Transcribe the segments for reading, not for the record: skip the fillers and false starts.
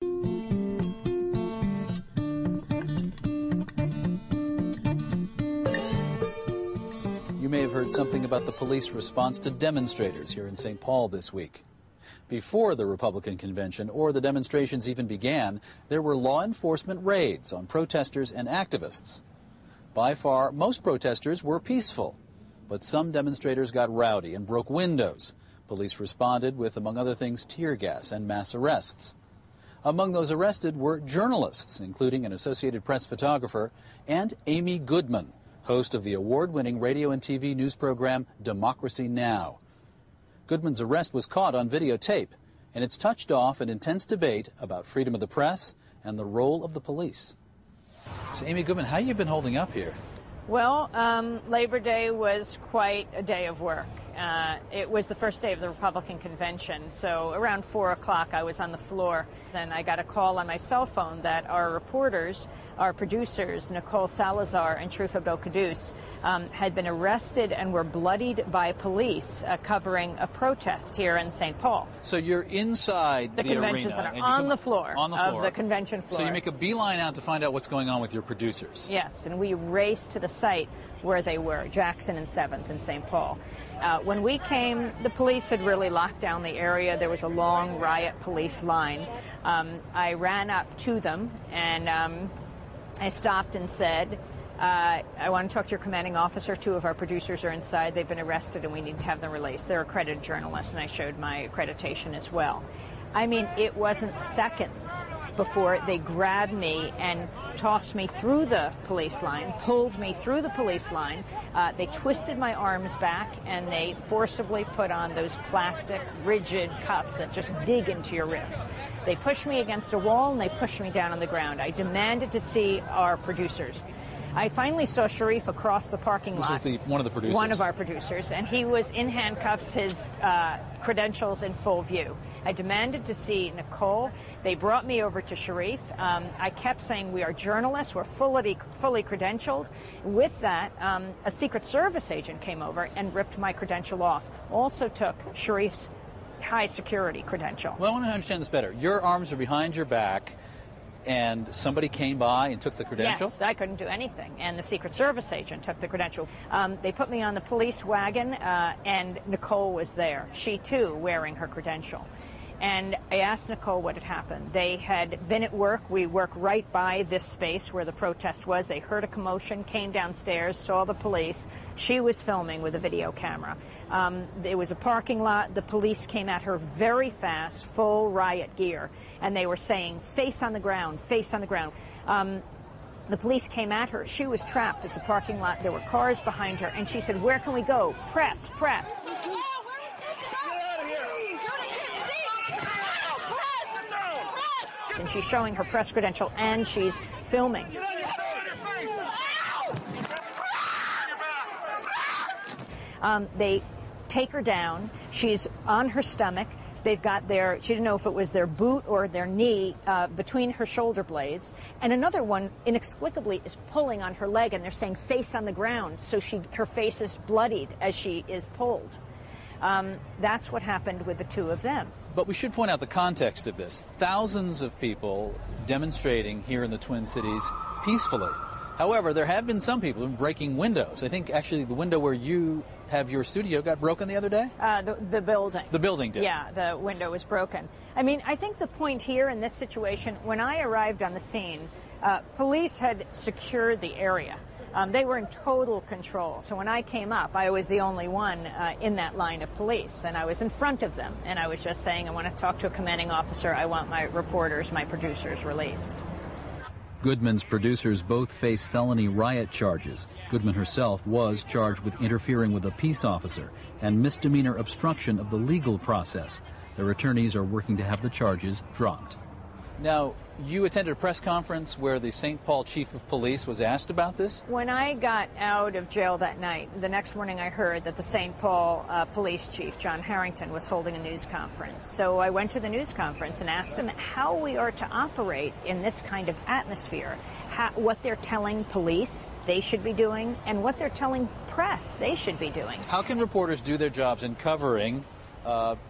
You may have heard something about the police response to demonstrators here in St. Paul this week. Before the Republican convention or the demonstrations even began, there were law enforcement raids on protesters and activists. By far, most protesters were peaceful, but some demonstrators got rowdy and broke windows. Police responded with, among other things, tear gas and mass arrests. Among those arrested were journalists, including an Associated Press photographer, and Amy Goodman, host of the award-winning radio and TV news program Democracy Now! Goodman's arrest was caught on videotape, and it's touched off an intense debate about freedom of the press and the role of the police. So, Amy Goodman, how have you been holding up here? Well, Labor Day was quite a day of work. It was the first day of the Republican convention, so around 4 o'clock I was on the floor. Then I got a call on my cell phone that our reporters, our producers, Nicole, Salazar, and Sharif Kouddous, had been arrested and were bloodied by police covering a protest here in St. Paul. So you're inside the convention arena, center, on the floor of the convention floor. So you make a beeline out to find out what's going on with your producers. Yes, and we raced to the site where they were, Jackson and 7th in St. Paul. When we came, the police had really locked down the area. There was a long riot police line. I ran up to them, and I stopped and said, I want to talk to your commanding officer. 2 of our producers are inside. They've been arrested, and we need to have them released. They're accredited journalists, and I showed my accreditation as well. I mean, it wasn't seconds before they grabbed me and tossed me through the police line, pulled me through the police line. They twisted my arms back, and they forcibly put on those plastic, rigid cuffs that just dig into your wrists. They pushed me against a wall, and they pushed me down on the ground. I demanded to see our producers. I finally saw Sharif across the parking lot. This is one of the producers. One of our producers, and he was in handcuffs, his credentials in full view. I demanded to see Nicole. They brought me over to Sharif. I kept saying, we are journalists, we're fully credentialed. With that, a Secret Service agent came over and ripped my credential off. Also took Sharif's high security credential. Well, I want to understand this better. Your arms are behind your back, and somebody came by and took the credential? Yes, I couldn't do anything, and the Secret Service agent took the credential. They put me on the police wagon, and Nicole was there, she too wearing her credential. And I asked Nicole what had happened. They had been at work. We work right by this space where the protest was. They heard a commotion, came downstairs, saw the police. She was filming with a video camera. It was a parking lot. The police came at her very fast, full riot gear, and they were saying, face on the ground, face on the ground. The police came at her. She was trapped. It's a parking lot. There were cars behind her, and she said, where can we go? Press, press. And she's showing her press credential, and she's filming. They take her down. She's on her stomach. They've got she didn't know if it was their boot or their knee between her shoulder blades. And another one, inexplicably, is pulling on her leg, and they're saying face on the ground. So her face is bloodied as she is pulled. That's what happened with the 2 of them. But we should point out the context of this. Thousands of people demonstrating here in the Twin Cities peacefully. However, there have been some people breaking windows. I think actually the window where you have your studio got broken the other day? The building. The building did. Yeah, the window was broken. I mean, I think the point here in this situation, when I arrived on the scene, police had secured the area. They were in total control. So when I came up, I was the only one in that line of police, and I was in front of them. And I was just saying, I want to talk to a commanding officer. I want my reporters, my producers released. Goodman's producers both face felony riot charges. Goodman herself was charged with interfering with a peace officer and misdemeanor obstruction of the legal process. Their attorneys are working to have the charges dropped. Now, you attended a press conference where the St. Paul chief of police was asked about this? When I got out of jail that night, the next morning I heard that the St. Paul police chief, John Harrington, was holding a news conference. So I went to the news conference and asked him how we are to operate in this kind of atmosphere, what they're telling police they should be doing, and what they're telling press they should be doing. How can reporters do their jobs in covering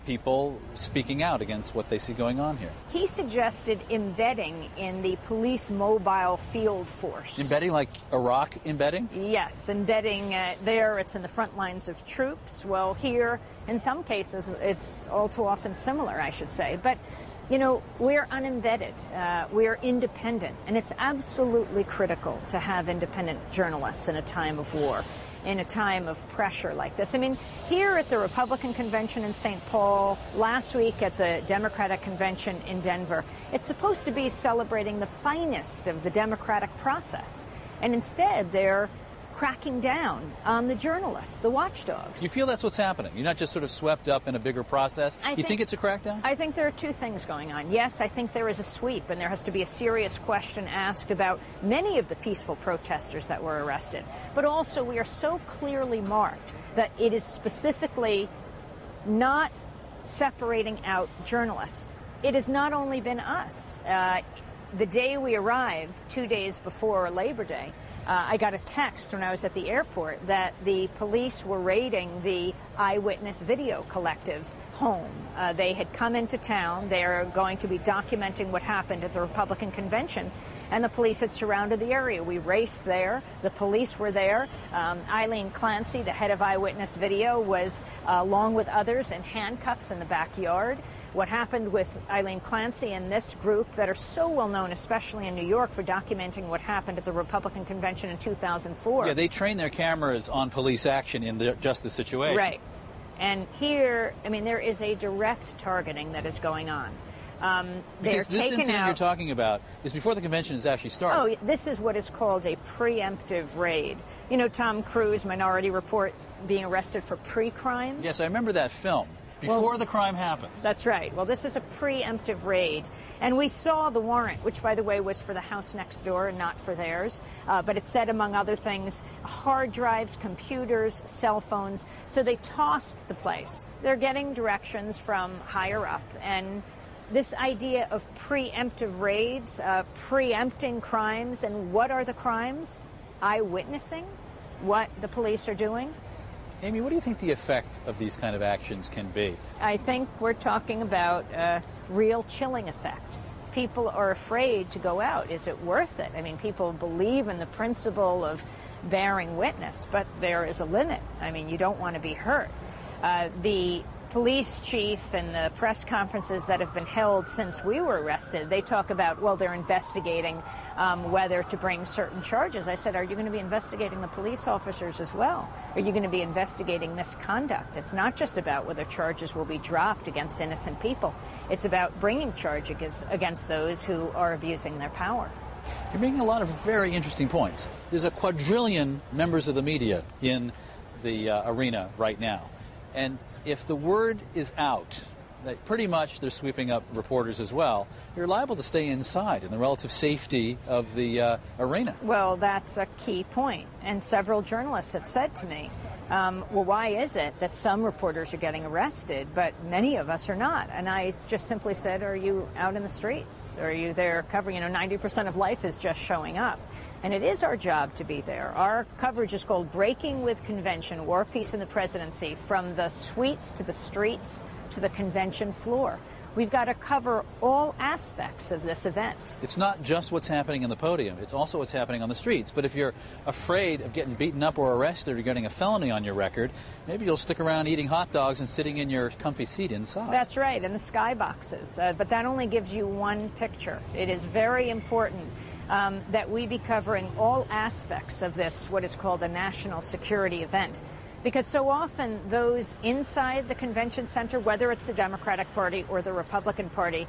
people speaking out against what they see going on here. He suggested embedding in the police mobile field force. Embedding like Iraq embedding? Yes, embedding there, it's in the front lines of troops. Well, here, in some cases, it's all too often similar, I should say. But, you know, we're unembedded, we're independent, and it's absolutely critical to have independent journalists in a time of war, in a time of pressure like this. I mean, here at the Republican convention in St. Paul, last week at the Democratic convention in Denver, it's supposed to be celebrating the finest of the democratic process. And instead, they're cracking down on the journalists, the watchdogs. You feel that's what's happening? You're not just sort of swept up in a bigger process? You think it's a crackdown? I think there are two things going on. Yes, I think there is a sweep, and there has to be a serious question asked about many of the peaceful protesters that were arrested. But also, we are so clearly marked that it is specifically not separating out journalists. It has not only been us. The day we arrived, 2 days before Labor Day, I got a text when I was at the airport that the police were raiding the Eyewitness Video Collective home. They had come into town. They're going to be documenting what happened at the Republican convention, and the police had surrounded the area. We raced there. The police were there. Eileen Clancy, the head of Eyewitness Video, was, along with others, in handcuffs in the backyard. What happened with Eileen Clancy and this group that are so well known, especially in New York, for documenting what happened at the Republican convention in 2004. Yeah, they train their cameras on police action in just the situation. Right. And here, I mean, there is a direct targeting that is going on. Because this incident you're talking about is before the convention has actually started. Oh, this is what is called a preemptive raid. You know, Tom Cruise, Minority Report, being arrested for pre-crimes? Yes, I remember that film. Before the crime happens. That's right. Well, this is a preemptive raid. And we saw the warrant, which, by the way, was for the house next door and not for theirs. But it said, among other things, hard drives, computers, cell phones. So they tossed the place. They're getting directions from higher up. And this idea of preemptive raids, preempting crimes. And what are the crimes? Eyewitnessing what the police are doing. Amy, what do you think the effect of these kind of actions can be? I think we're talking about a real chilling effect. People are afraid to go out. Is it worth it? I mean, people believe in the principle of bearing witness, but there is a limit. I mean, you don't want to be hurt. The police chief and the press conferences that have been held since we were arrested, they talk about, well, they're investigating whether to bring certain charges. I said, are you going to be investigating the police officers as well? Are you going to be investigating misconduct? It's not just about whether charges will be dropped against innocent people. It's about bringing charges against those who are abusing their power. You're making a lot of very interesting points. There's a quadrillion members of the media in the arena right now. And if the word is out that pretty much they're sweeping up reporters as well, you're liable to stay inside in the relative safety of the arena. Well, that's a key point. And several journalists have said to me, well, why is it that some reporters are getting arrested, but many of us are not? And I just simply said, are you out in the streets? Are you there covering? 90% of life is just showing up. And it is our job to be there. Our coverage is called Breaking with Convention, War, Peace, and the Presidency, from the suites to the streets to the convention floor. We've got to cover all aspects of this event. It's not just what's happening in the podium. It's also what's happening on the streets. But if you're afraid of getting beaten up or arrested or getting a felony on your record, maybe you'll stick around eating hot dogs and sitting in your comfy seat inside. That's right, in the skyboxes. But that only gives you one picture. It is very important that we be covering all aspects of this, what is called a national security event. Because so often those inside the convention center, whether it's the Democratic Party or the Republican Party,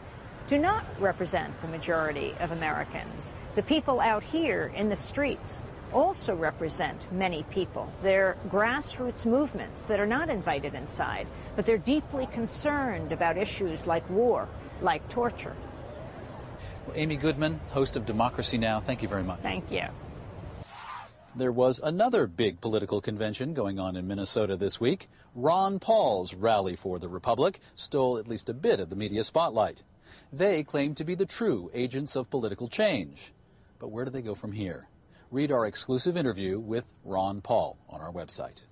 do not represent the majority of Americans. The people out here in the streets also represent many people. They're grassroots movements that are not invited inside, but they're deeply concerned about issues like war, like torture. Well, Amy Goodman, host of Democracy Now!, thank you very much. Thank you. There was another big political convention going on in Minnesota this week. Ron Paul's Rally for the Republic stole at least a bit of the media spotlight. They claim to be the true agents of political change. But where do they go from here? Read our exclusive interview with Ron Paul on our website.